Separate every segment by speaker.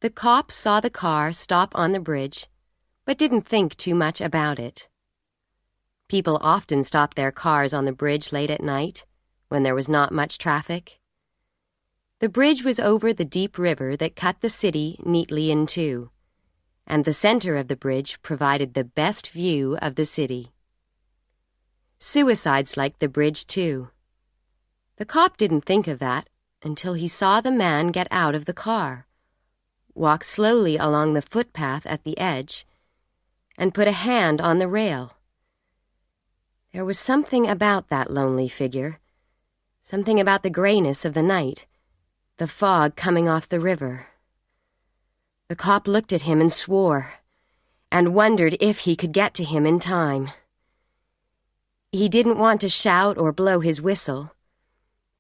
Speaker 1: The cop saw the car stop on the bridge, but didn't think too much about it. People often stopped their cars on the bridge late at night, when there was not much traffic. The bridge was over the deep river that cut the city neatly in two, and the center of the bridge provided the best view of the city. Suicides liked the bridge too. The cop didn't think of that until he saw the man get out of the car, walk slowly along the footpath at the edge, and put a hand on the rail. There was something about that lonely figure, something about the grayness of the night, the fog coming off the river. The cop looked at him and swore, and wondered if he could get to him in time. He didn't want to shout or blow his whistle,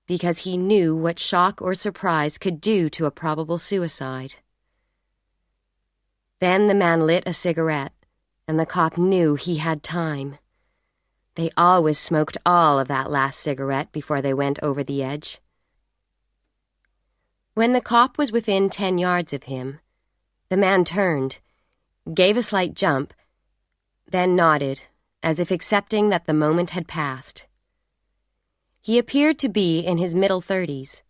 Speaker 1: because he knew what shock or surprise could do to a probable suicide. Then the man lit a cigarette, and the cop knew he had time. They always smoked all of that last cigarette before they went over the edge. When the cop was within 10 yards of him, the man turned, gave a slight jump, then nodded, as if accepting that the moment had passed. He appeared to be in his middle 30s,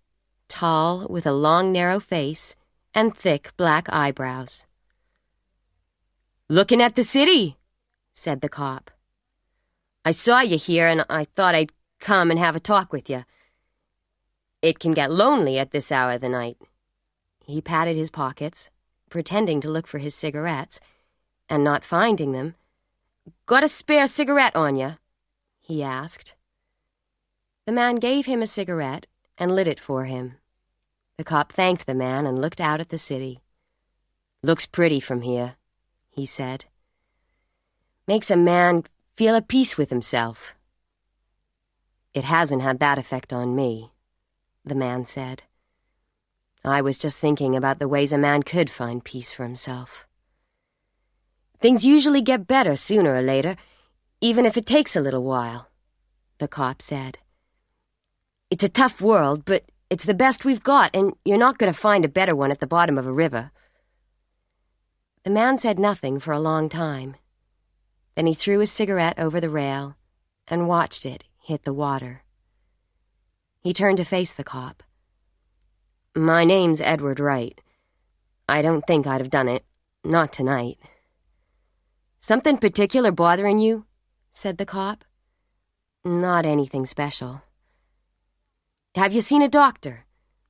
Speaker 1: tall, with a long, narrow face and thick black eyebrows. "Looking at the city," said the cop. "I saw you here, and I thought I'd come and have a talk with you. It can get lonely at this hour of the night." He patted his pockets, pretending to look for his cigarettes, and not finding them. "Got a spare cigarette on you?" he asked. The man gave him a cigarette and lit it for him. The cop thanked the man and looked out at the city. "Looks pretty from here," he said. "Makes a man feel at peace with himself." "It hasn't had that effect on me," the man said. "I was just thinking about the ways a man could find peace for himself." "Things usually get better sooner or later, even if it takes a little while," the cop said. "It's a tough world, but it's the best we've got, and you're not going to find a better one at the bottom of a river." The man said nothing for a long time. Then he threw his cigarette over the rail and watched it hit the water. He turned to face the cop. "My name's Edward Wright. I don't think I'd have done it. Not tonight." "Something particular bothering you?" said the cop. "Not anything special." "Have you seen a doctor?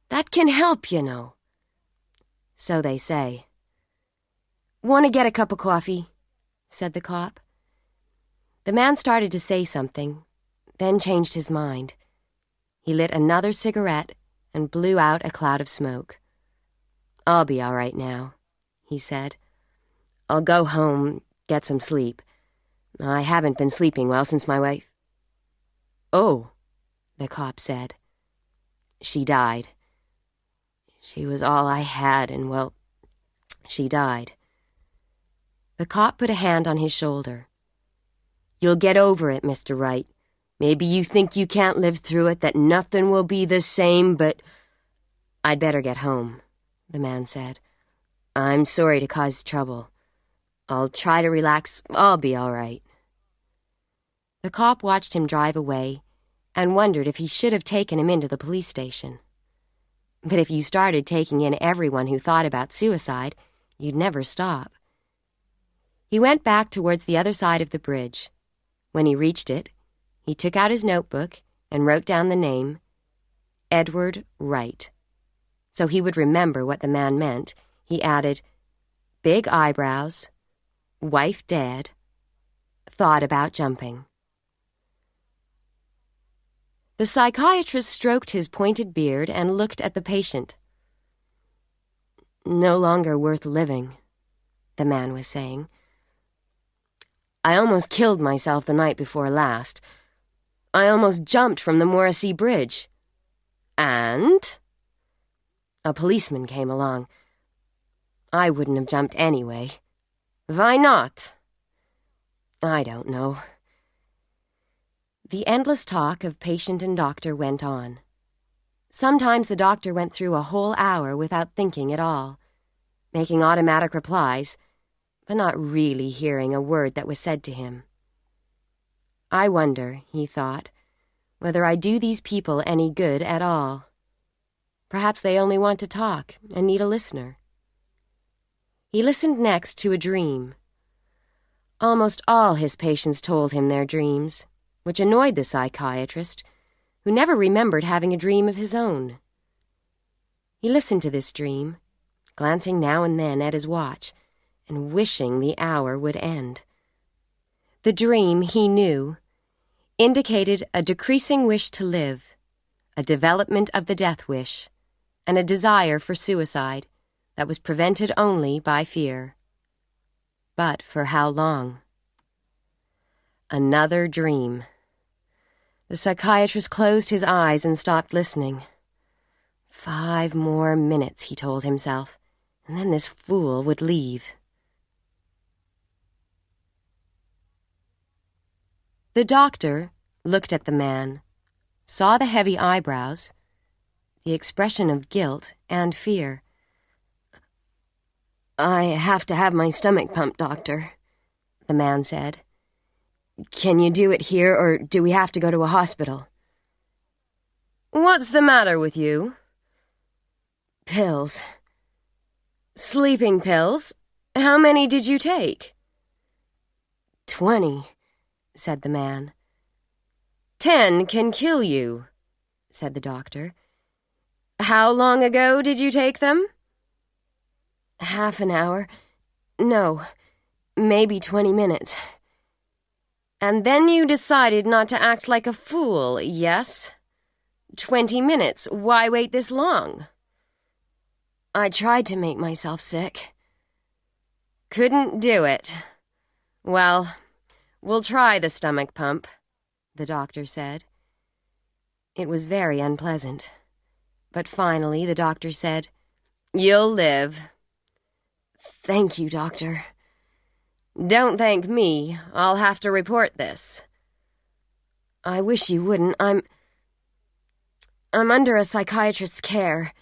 Speaker 1: That can help, you know." "So they say." "Want to get a cup of coffee?" said the cop. The man started to say something, then changed his mind. He lit another cigarette and blew out a cloud of smoke. "I'll be all right now," he said. "I'll go home, get some sleep. I haven't been sleeping well since my wife—" "Oh," the cop said. "She died. She was all I had, and, well, she died." The cop put a hand on his shoulder. "You'll get over it, Mr. Wright. Maybe you think you can't live through it, that nothing will be the same, but—" "I'd better get home," the man said. "I'm sorry to cause trouble. I'll try to relax. I'll be all right." The cop watched him drive away and wondered if he should have taken him into the police station. But if you started taking in everyone who thought about suicide, you'd never stop. He went back towards the other side of the bridge. When he reached it, he took out his notebook and wrote down the name, Edward Wright. So he would remember what the man meant, he added, big eyebrows, wife dead, thought about jumping. The psychiatrist stroked his pointed beard and looked at the patient. "No longer worth living," the man was saying. "I almost killed myself the night before last. I almost jumped from the Morrissey Bridge. And a policeman came along. I wouldn't have jumped anyway. Why not? I don't know." The endless talk of patient and doctor went on. Sometimes the doctor went through a whole hour without thinking at all. making automatic replies, but not really hearing a word that was said to him. I wonder, he thought, whether I do these people any good at all. Perhaps they only want to talk and need a listener. He listened next to a dream. Almost all his patients told him their dreams, which annoyed the psychiatrist, who never remembered having a dream of his own. He listened to this dream, glancing now and then at his watch, and wishing the hour would end. The dream, he knew, indicated a decreasing wish to live, a development of the death wish, and a desire for suicide that was prevented only by fear. But for how long? Another dream. The psychiatrist closed his eyes and stopped listening. 5 more minutes, he told himself, and then this fool would leave. The doctor looked at the man, saw the heavy eyebrows, the expression of guilt and fear. "I have to have my stomach pumped, doctor," the man said. "Can you do it here, or do we have to go to a hospital?" "What's the matter with you?" "Pills. Sleeping pills? How many did you take?" 20, said the man. 10 can kill you, said the doctor. How long ago did you take them? Half an hour. No, maybe 20 minutes. And then you decided not to act like a fool, yes? 20 minutes. Why wait this long? I tried to make myself sick. Couldn't do it. Well, we'll try the stomach pump, the doctor said. It was very unpleasant. But finally the doctor said, You'll live. Thank you, doctor. Don't thank me. I'll have to report this. I wish you wouldn't. I'm under a psychiatrist's care.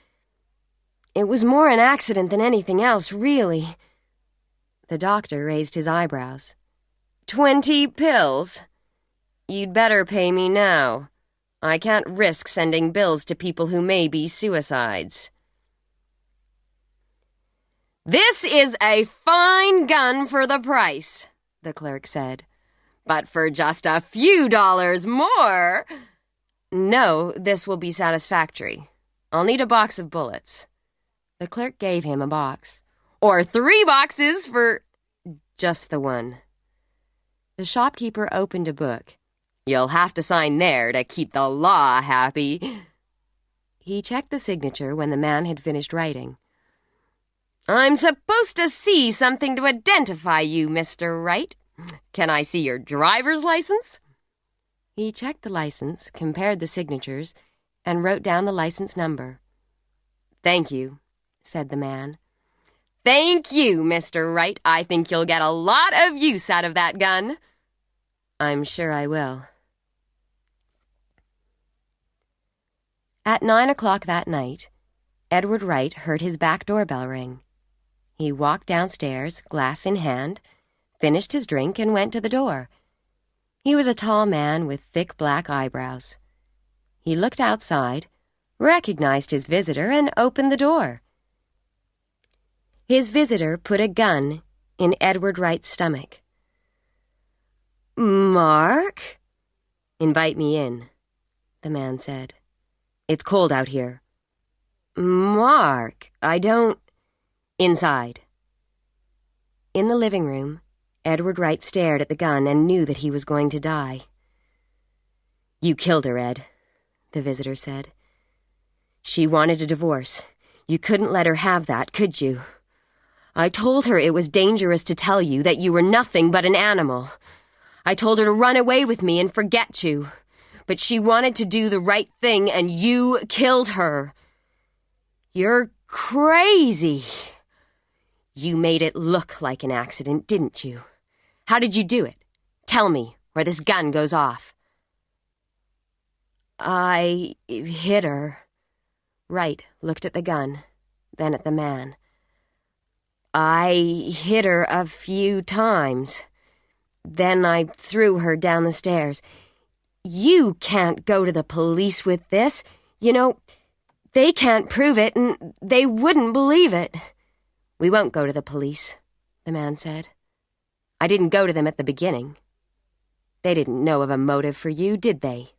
Speaker 1: It was more an accident than anything else, really. The doctor raised his eyebrows. 20 pills? You'd better pay me now. I can't risk sending bills to people who may be suicides. This is a fine gun for the price, the clerk said. But for just a few dollars more... No, this will be satisfactory. I'll need a box of bullets. The clerk gave him a box. Or 3 boxes for... just the one. The shopkeeper opened a book. You'll have to sign there to keep the law happy. He checked the signature when the man had finished writing. I'm supposed to see something to identify you, Mr. Wright. Can I see your driver's license? He checked the license, compared the signatures, and wrote down the license number. Thank you, said the man. Thank you, Mr. Wright. I think you'll get a lot of use out of that gun. I'm sure I will. At 9 o'clock that night, Edward Wright heard his back doorbell ring. He walked downstairs, glass in hand, finished his drink, and went to the door. He was a tall man with thick black eyebrows. He looked outside, recognized his visitor, and opened the door. His visitor put a gun in Edward Wright's stomach. Mark? Invite me in, the man said. It's cold out here. Mark, I don't... Inside. In the living room, Edward Wright stared at the gun and knew that he was going to die. You killed her, Ed, the visitor said. She wanted a divorce. You couldn't let her have that, could you? I told her it was dangerous to tell you that you were nothing but an animal. I told her to run away with me and forget you. But she wanted to do the right thing, and you killed her. You're crazy. You made it look like an accident, didn't you? How did you do it? Tell me, or this gun goes off. I hit her. Wright looked at the gun, then at the man. I hit her a few times. Then I threw her down the stairs. You can't go to the police with this. You know, they can't prove it, and they wouldn't believe it. We won't go to the police, the man said. I didn't go to them at the beginning. They didn't know of a motive for you, did they?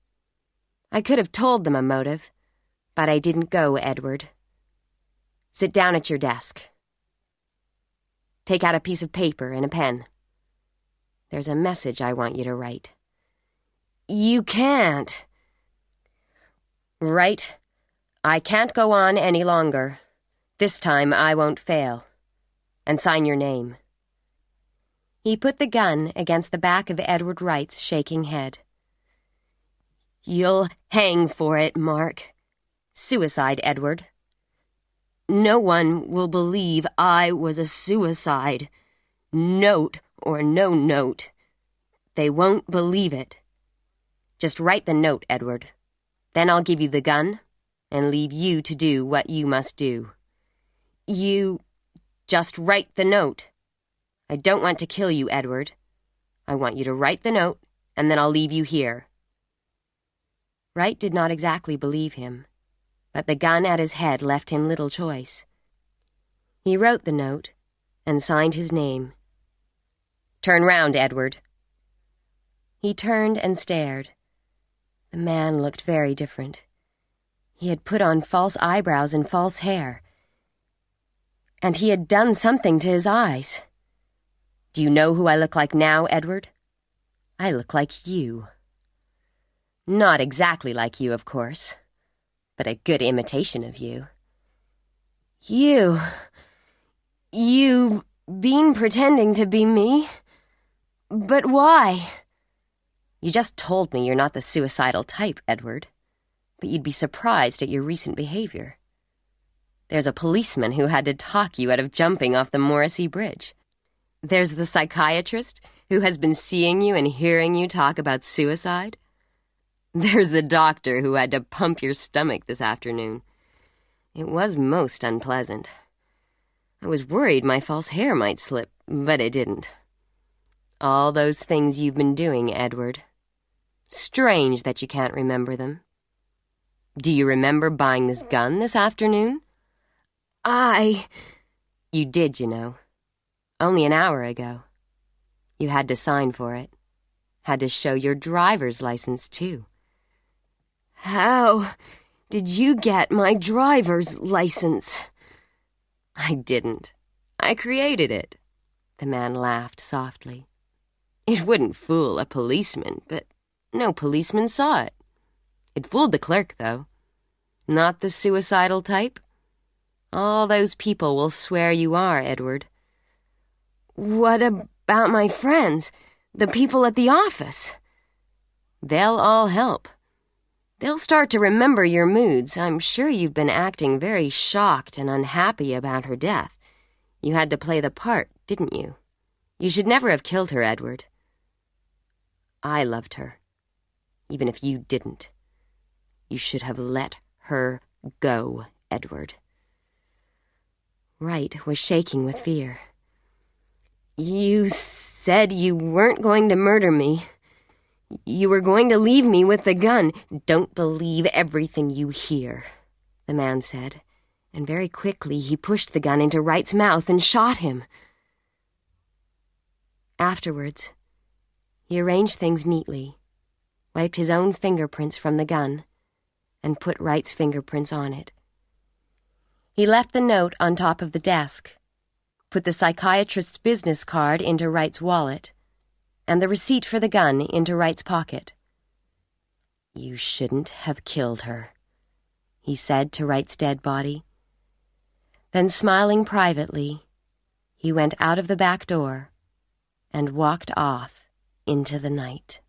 Speaker 1: I could have told them a motive, but I didn't go, Edward. Sit down at your desk. Take out a piece of paper and a pen. There's a message I want you to write. You can't. Right. I can't go on any longer. This time I won't fail. And sign your name. He put the gun against the back of Edward Wright's shaking head. You'll hang for it, Mark. Suicide, Edward. No one will believe I was a suicide. Note or no note. They won't believe it. Just write the note, Edward. Then I'll give you the gun and leave you to do what you must do. You just write the note. I don't want to kill you, Edward. I want you to write the note, and then I'll leave you here. Wright did not exactly believe him, but the gun at his head left him little choice. He wrote the note and signed his name. Turn round, Edward. He turned and stared. The man looked very different. He had put on false eyebrows and false hair, and he had done something to his eyes. Do you know who I look like now, Edward? I look like you. Not exactly like you, of course, but a good imitation of you. You've been pretending to be me? But why? You just told me you're not the suicidal type, Edward, but you'd be surprised at your recent behavior. There's a policeman who had to talk you out of jumping off the Morrissey Bridge. There's the psychiatrist who has been seeing you and hearing you talk about suicide. There's the doctor who had to pump your stomach this afternoon. It was most unpleasant. I was worried my false hair might slip, but it didn't. All those things you've been doing, Edward. Strange that you can't remember them. Do you remember buying this gun this afternoon? You did, you know. Only an hour ago. You had to sign for it. Had to show your driver's license, too. How did you get my driver's license? I didn't. I created it. The man laughed softly. It wouldn't fool a policeman, but no policeman saw it. It fooled the clerk, though. Not the suicidal type. All those people will swear you are, Edward. What about my friends, the people at the office? They'll all help. They'll start to remember your moods. I'm sure you've been acting very shocked and unhappy about her death. You had to play the part, didn't you? You should never have killed her, Edward. I loved her, even if you didn't. You should have let her go, Edward. Wright was shaking with fear. You said you weren't going to murder me. You were going to leave me with the gun. Don't believe everything you hear, the man said, and very quickly he pushed the gun into Wright's mouth and shot him. Afterwards, he arranged things neatly, wiped his own fingerprints from the gun, and put Wright's fingerprints on it. He left the note on top of the desk, put the psychiatrist's business card into Wright's wallet, and the receipt for the gun into Wright's pocket. You shouldn't have killed her, he said to Wright's dead body. Then, smiling privately, he went out of the back door and walked off into the night.